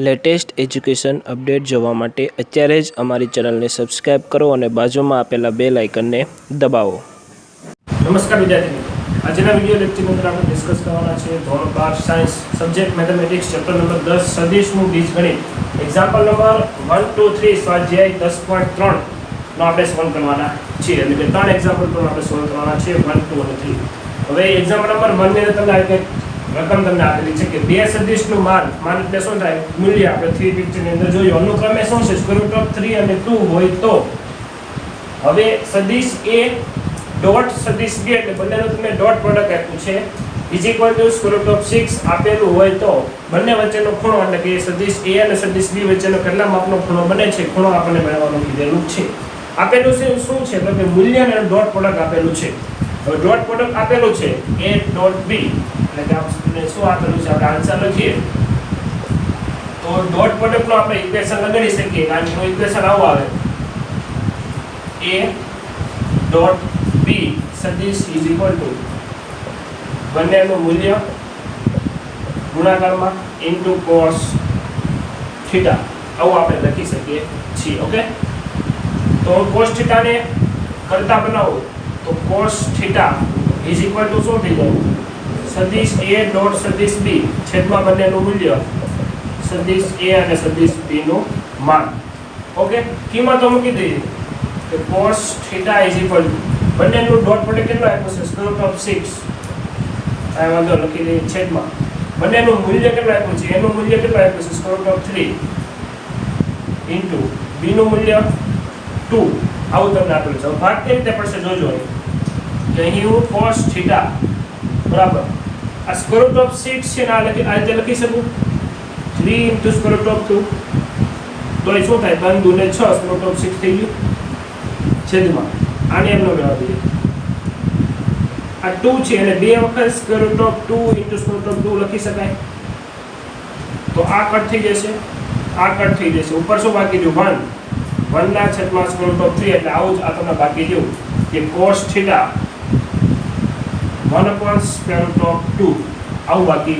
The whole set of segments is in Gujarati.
લેટેસ્ટ એજ્યુકેશન અપડેટ જોવા માટે અત્યારે જ અમારી ચેનલને સબસ્ક્રાઇબ કરો અને બાજુમાં આપેલા બેલ આઇકનને દબાવો. નમસ્કાર વિદ્યાર્થી મિત્રો, આજના વિડિયો લેક્ચરની અંદર આપણે ડિસ્કસ કરવાના છે ધોરણ 12 science subject mathematics chapter number 10 સદિશનું બીજગણિત એક્ઝામ્પલ નંબર 1 2 3 સ્વાધ્યાય 10.3 નો આપણે સોલ્વ કરવાના છે. એટલે કે ત્રણ એક્ઝામ્પલ પર આપણે સોલ્વ કરવાના છે 1 2 અને 3. હવે એક્ઝામ્પલ નંબર 1 ની અંદર તમને આવી રકમ તમને આપેલી છે કે બે સદિશનું માન એટલે શું થાય મૂલ્ય આપણે 3 પિક્ચર ની અંદર જોયું અનુક્રમે શું છે સ્ક્વેર રૂટ ઓફ 3 અને 2 હોય તો હવે સદિશ a ડોટ સદિશ b એટલે બંનેનું તમને ડોટ પ્રોડક્ટ આપ્યું છે is equal two square root of 6 આપેલું હોય તો બંને વચ્ચેનો ખૂણો એટલે કે સદિશ a અને સદિશ b વચ્ચેનો કેટલા માપનો ખૂણો બને છે ખૂણો આપણને મેળવવાનું કીધેલું છે. આપેલું છે શું છે તો કે મૂલ્ય અને ડોટ પ્રોડક્ટ આપેલું છે. હવે ડોટ પ્રોડક્ટ આપેલું છે a ડોટ b એટલે કે આપણે શું આપેલું છે આપણે આન્સર લખીએ તો ડોટ પ્રોડક્ટ નો આપણે ઇક્વેશન લગાડી શકીએ. કારણ કે ઇક્વેશન આવું આવે a ડોટ b સદિશ ઇઝ ઇક્વલ ટુ બંનેનું મૂલ્ય ગુણાકારમાં ઇન્ટુ cos થીટા આવું આપણે લખી શકીએ છીએ. ઓકે, તો cos થીટા ને કરતા બનાવો તો cos theta is equal two શું થઈ જાય સદિશ a ડોટ સદિશ b છેદમાં બંનેનું મૂલ્ય સદિશ a અને સદિશ b નું માન. ઓકે, કિંમતો મૂકી દઈએ કે cos theta is equal two બંનેનું ડોટ પ્રોડક્ટ કેટલો આપ્યો છે સ્ક્વેર રૂટ ઓફ 6 આ વાંધો લખી દઈએ છેદમાં બંનેનું મૂલ્ય કેટલું આપ્યું છે એનું મૂલ્ય કેટલું આપ્યું છે square root of 3 into b નું મૂલ્ય 2 આવું તમને આપેલું છે. ભાગ કેવી રીતે પડશે જોજો કે અહીં હું cos થીટા બરાબર આ સ્ક્વેર રૂટ ઓફ 6 છે ને આ રીતે લખી શકું 3 ઇન્ટુ સ્ક્વેર રૂટ ઓફ 2 તો એ શું થાય 3 2 ને 6 સ્ક્વેર રૂટ ઓફ 6 થઈ ગયું છેદમાં આને એમનો મેળવી દઈએ આ 2 છે અને બે વખત square root of 2 into square root of 2 લખી શકાય તો આ કટ થઈ જશે આ કટ થઈ જશે ઉપર શું બાકી રહ્યું 1 ના છેદમાં સ્ક્વેર રૂટ ઓફ 3 એટલે આવું જ આ તમને બાકી રહ્યું કે cos theta 1 upon square root of 2 આવું બાકી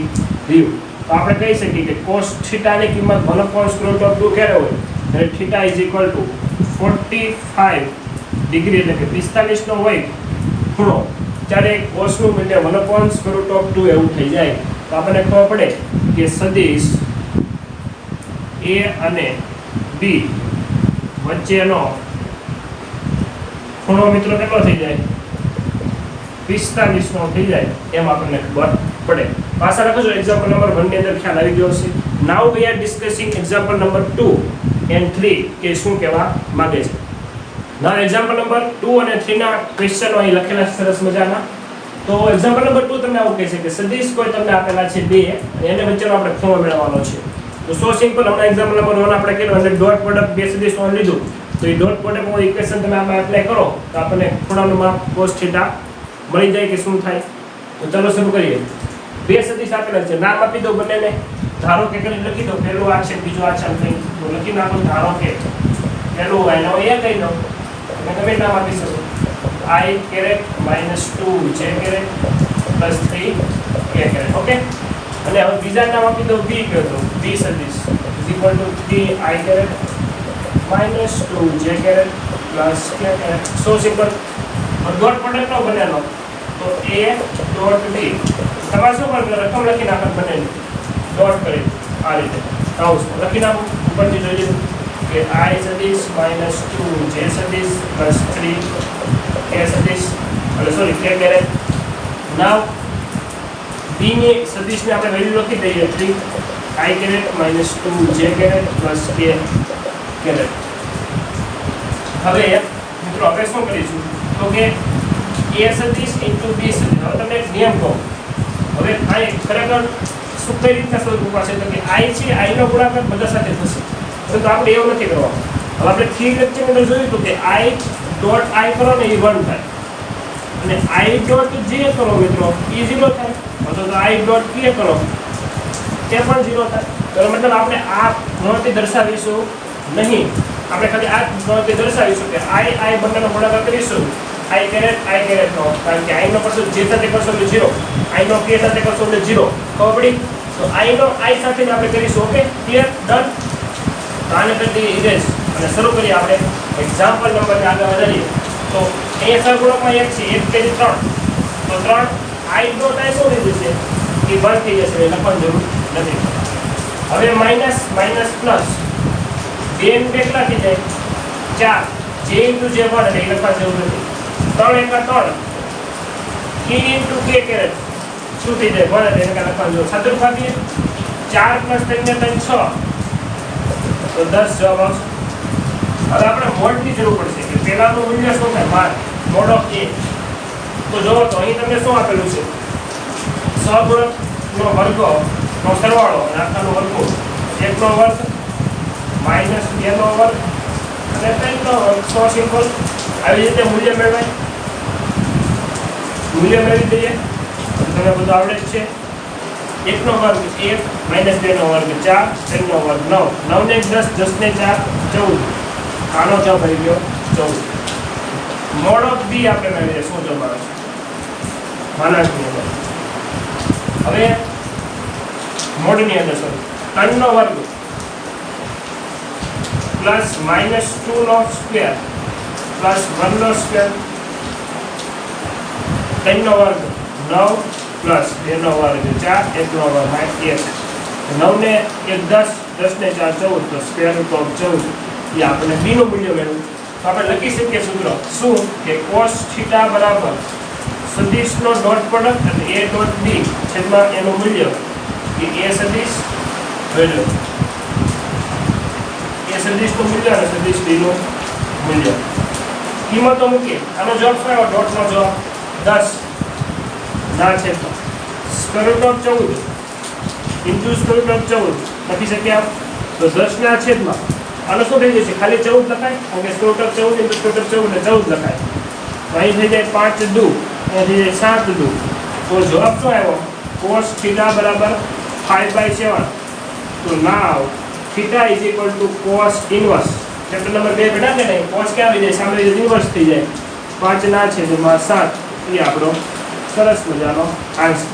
રહ્યું. તો આપણે કહી શકીએ કે cos થીટા ની કિંમત 1 upon square root of 2 ક્યારે હોય એટલે theta is equal two 45 degree એટલે કે 45 નો હોય ખૂણો ત્યારે cos નું મૂલ્ય 1 upon square root of 2 એવું થઈ જાય. તો આપણને ખબર પડે કે સદિશ a અને b વચ્ચેનો ખૂણો મિત્રો કેટલો થઈ જાય 45 નો થઈ જાય એમ આપણને ખબર પડે. પાછા લખજો એક્ઝામ્પલ નંબર 1 ની અંદર ખ્યાલ આવી ગયો છે. Now we are discussing example number 2 and 3 કે શું કહેવા માંગે છે. ના એક્ઝામ્પલ નંબર 2 અને 3 ના ક્વેશ્ચનો અહીં લખેલા છે સરસ મજાના. તો એક્ઝામ્પલ નંબર 2 તમને આવું કહે છે કે સદિશ કોઈ તમને આપેલા છે 2 અને એને વચ્ચેનો આપણે ખૂણો મેળવવાનો છે. તો સો સિમ્પલ હમણાં એક્ઝામ્પલ નંબર 1 આપણે કર્યો અને ડોટ પ્રોડક્ટ બે સદિશનો લીધું તો એ ડોટ પ્રોડક્ટનું ઇક્વેશન તમે આમાં એપ્લાય કરો તો આપણને ખૂણાનું માપ cos થીટા મળી જાય કે શું થાય. તો ચાલો શરૂ કરીએ. બે સદિશ આપેલા છે નામ આપી દો બંનેને ધારો કે કરીને લખી દો પહેલું આ છે બીજું આ છે કંઈ તો લખી નાખો ધારો કે પહેલું એનો એ કહી દો અને તમે નામ આપી શકો i caret -2 j caret +3 k caret. Okay, અને હવે બીજા નામ આપી દો b કહી દો b સદિશ = 3i caret -2 j caret + k caret. So simple. Dot product નો બનેલો તો a ડોટ b તમારે શું કરવાનું રકમ લખી નાખો બંનેની ડોટ કરી આ રીતે કાઉન્સ લખી નાખો ઉપરથી જોઈ લો કે i સદિશ -2 j સદિશ +3 k સદિશ એટલે sorry k caret. Now b ની સદિશને આપણે વેલ્યુ લખી દઈએ 3i caret -2 j caret + k caret. હવે મિત્રો આપણે શું કરીશું તો કે a સદિશ ઇન્ટુ b સદિશ. હવે તમને એક નિયમ કહું. હવે આ ખરેખર શું કઈ રીતના શોધવું પડશે તો કે i છે i નો ગુણાકાર બધા સાથે થશે તો આપણે એવું નથી કરવાનું. હવે આપણે 3 લેક્ચર અંદર જોયું હતું કે i ડોટ i કરો ને એ 1 થાય અને i ડોટ j કરો મિત્રો એ 0 થાય અથવા તો i ડોટ k કરો તે પણ 0 થાય. તો મતલબ આપણે આ ગણતરી દર્શાવીશું નહીં, આપણે ખાલી આ ગણતરી દર્શાવીશું કે i બંનેનો ગુણાકાર કરીશું i કેરેટ નો, કારણ કે i નો કરશો j સાથે કરશો એટલે 0, i નો k સાથે કરશો એટલે 0. ખબર પડી? તો તો આઈ નો આઈ સાથે આપણે કરીશું. Okay, clear, done. તો આને કરી દઈએ ઇરેઝ અને શરૂ કરીએ આપણે એક્ઝામ્પલ નંબરને આગળ વધારીએ. તો અહીંયા સહગુણકમાં 1 છે, 1 તેરી 3, તો 3 આઈ ડોટ આઈ શું થઈ જશે? એ બંધ થઈ જશે, લખવાની જરૂર નથી. હવે માઇનસ માઇનસ પ્લસ 2 નું કેટલા થઈ જાય? 4, j ઇન્ટુ j 1 એટલે લખવાની જરૂર નથી. 3 એકા 3 k ઇન્ટુ k કેરેટ શું થઈ જાય? 1 એટલે એને લખવાની જરૂર. ચતુર્ભાગીય 4 પ્લસ 3 ને 3 6, તો 10 જવાબ આવશે. હવે આપણે મોડની જરૂર પડશે કે પહેલાનું મૂલ્ય શું થાય? Mode of a. તો જો તો અહીં તમને શું આપેલું છે? સહગુણકનો વર્ગનો સરવાળો અને આખાનો વર્ગમૂળ. 1 નો વર્ગ માઇનસ 2 નો વર્ગ અને 3 નો વર્ગ. સો સિમ્પલ. આવી રીતે મૂલ્ય મેળવાય. મૂલ્ય મેળવી દઈએ. તમને બધું આવડે જ છે. 1 નો વર્ગ 1 માઇનસ 2 નો વર્ગ 4, 3 નો વર્ગ 9, 9 ને 10, 10 ને 4 14. આનો જવાબ આવી ગયો 14. મોડ ઓફ બી આપણે મેળવીએ. શું જવાબ આવે છે? માનાંકની અંદર. હવે મોડની અંદર 3 નો વર્ગ પ્લસ માઇનસ 2 નો સ્ક્વેર પ્લસ 1 નો સ્ક્વેર, 3 નો વર્ગ 9 પ્લસ 2 નો વર્ગ 4, 1 નો વર્ગ 1. 9 ને 1 10, 10 ને 4 14, તો સ્ક્વેર રૂટ ઓફ 14 એ આપણે બી નું મૂલ્ય મેળવ્યું. તો આપણે લખી શકીએ સૂત્ર શું કે cos થીટા બરાબર સદિશનો ડોટ પ્રોડક્ટ અને a ડોટ b છેદમાં એનું મૂલ્ય કે a સદિશ વેલ્યુ a સદિશનું મૂલ્ય અને સદિશ b નું મૂલ્ય. કિંમતો મૂકીએ. આનો જવાબ શું આવ્યો? ડોટનો જવાબ 10 ના છેદમાં square root of 14 into square root of 14 લખી શકીએ આપ. તો 10 ના છેદમાં આનો શું થઈ જશે? ખાલી 14 લખાય, કારણ કે square root of 14 into square root of 14 એટલે 14 લખાય. તો અહીં થઈ જાય 5 દુ, અહીં થઈ જાય 7 દુ. તો જવાબ શું આવ્યો? cos થીટા બરાબર 5/7. તો now theta is equal to cos inverse. Chapter number 2 બેટા કે નહીં? cos ક્યાં આવી જાય? સામે ઇનવર્સ થઈ જાય. 5 ના છેદમાં 7 એ આપણો સરસ મજાનો આન્સર.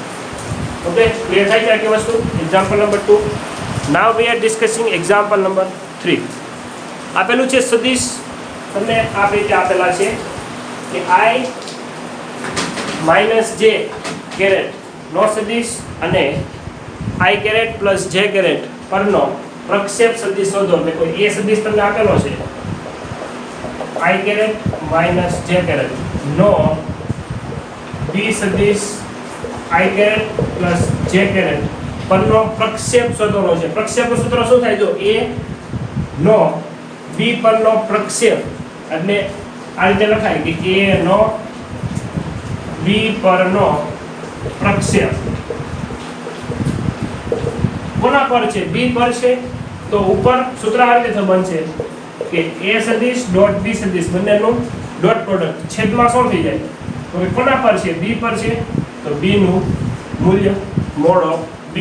ઓકે, ક્લિયર થાય છે આખી વસ્તુ? Example number 2. Now V are discussing example number 3. આપેલું છે સદિશ. તમને આ રીતે આપેલા છે કે i માઇનસ જે કેરેટ નો સદિશ અને i કેરેટ પ્લસ જે કેરેટ પરનો પ્રક્ષેપ સદિશ શોધો. એટલે કોઈ એ સદિશ તમને આપેલો છે i કેરેટ માઇનસ જે કેરેટ નો b સદિશ i કેરેટ પ્લસ જે કેરેટ પરનો પ્રક્ષેપ શોધવાનો છે. પ્રક્ષેપનું સૂત્ર શું થાય? જો a નો b પરનો પ્રક્ષેપ એટલે આ રીતે લખાય કે a નો b પરનો પ્રક્ષેપ કોના પર છે? b પર છે. તો ઉપર સૂત્ર આ રીતે બનશે કે a સદિશ ડોટ b સદિશ બંનેનું ડોટ પ્રોડક્ટ છેદમાં શું થઈ જાય? તો કે કોના પર છે? b પર છે. તો b નું મૂલ્ય મોડ ઓફ b.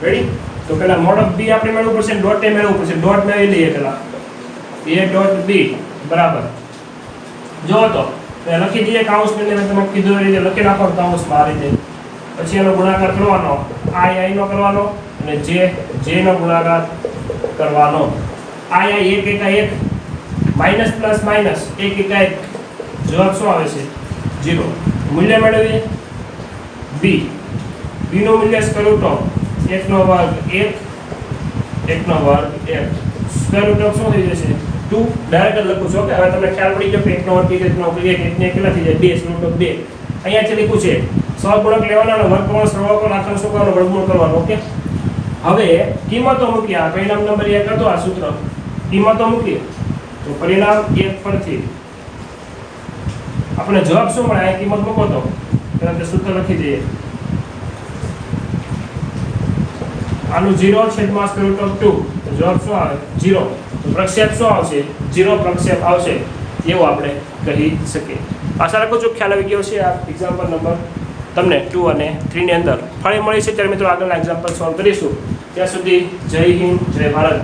રેડી? તો પેલા મોડ ઓફ b આપણે મેળવવું પડશે, ડોટ એ મેળવવું પડશે. ડોટ મેળવી લઈએ પેલા. a ડોટ b બરાબર જો તો લખી દઈએ કાઉન્સ મેં તમને કીધું એ રીતે લખી નાખો કાઉન્સમાં આ રીતે. પછી એનો ગુણાકાર કરવાનો, i નો કરવાનો અને j નો ગુણાકાર કરવાનો. i 1 એકા 1 માઇનસ પ્લસ માઇનસ 1 એકા 1 જવાબ શું આવે છે? 0. મૂલ્ય મેળવીએ b. b નું મૂલ્ય સ્ક્વેર રૂટ ઓફ 1 નો વર્ગ 1, 1 નો વર્ગ 1 સ્ક્વેર રૂટ ઓફ શું થઈ જશે? 2. ડાયરેક્ટ લખું છું કે હવે તમને ખ્યાલ પડી ગયો કે 1 નો વર્ગ 1 નો વર્ગ 1 ને કેટલા થઈ જાય? 2 સ્ક્વેર રૂટ ઓફ 2. અહીંયા છે લખ્યું છે સહગુણક લેવાના અને વર્ગમૂળ સરવાળો કરો, આખા શું કરવાનો? વર્ગમૂળ કરવાનો. ઓકે, હવે કિંમતો મૂકીએ. આ પરિણામ નંબર 1 હતો આ સૂત્ર. કિંમતો મૂકીએ તો પરિણામ 1 પરથી આપણે જવાબ શું મળે? આ કિંમત મૂકો તો પહેલા તે સૂત્ર લખી દઈએ. આનું 0 છેદમાં સ્ક્વેર રૂટ ઓફ 2 તો જવાબ શું આવે? 0. તો પ્રક્ષેપ શું આવશે? 0 પ્રક્ષેપ આવશે એવું આપણે કહી શકીએ. આશા રાખું છું ખ્યાલ આવી ગયો છે. આ એક્ઝામ્પલ નંબર તમને 2 અને 3 ની અંદર ફરી મળી છે. ત્યારે મિત્રો આગળના એક્ઝામ્પલ સોલ્વ કરીશું. ત્યાં સુધી જય હિન્દ, જય ભારત.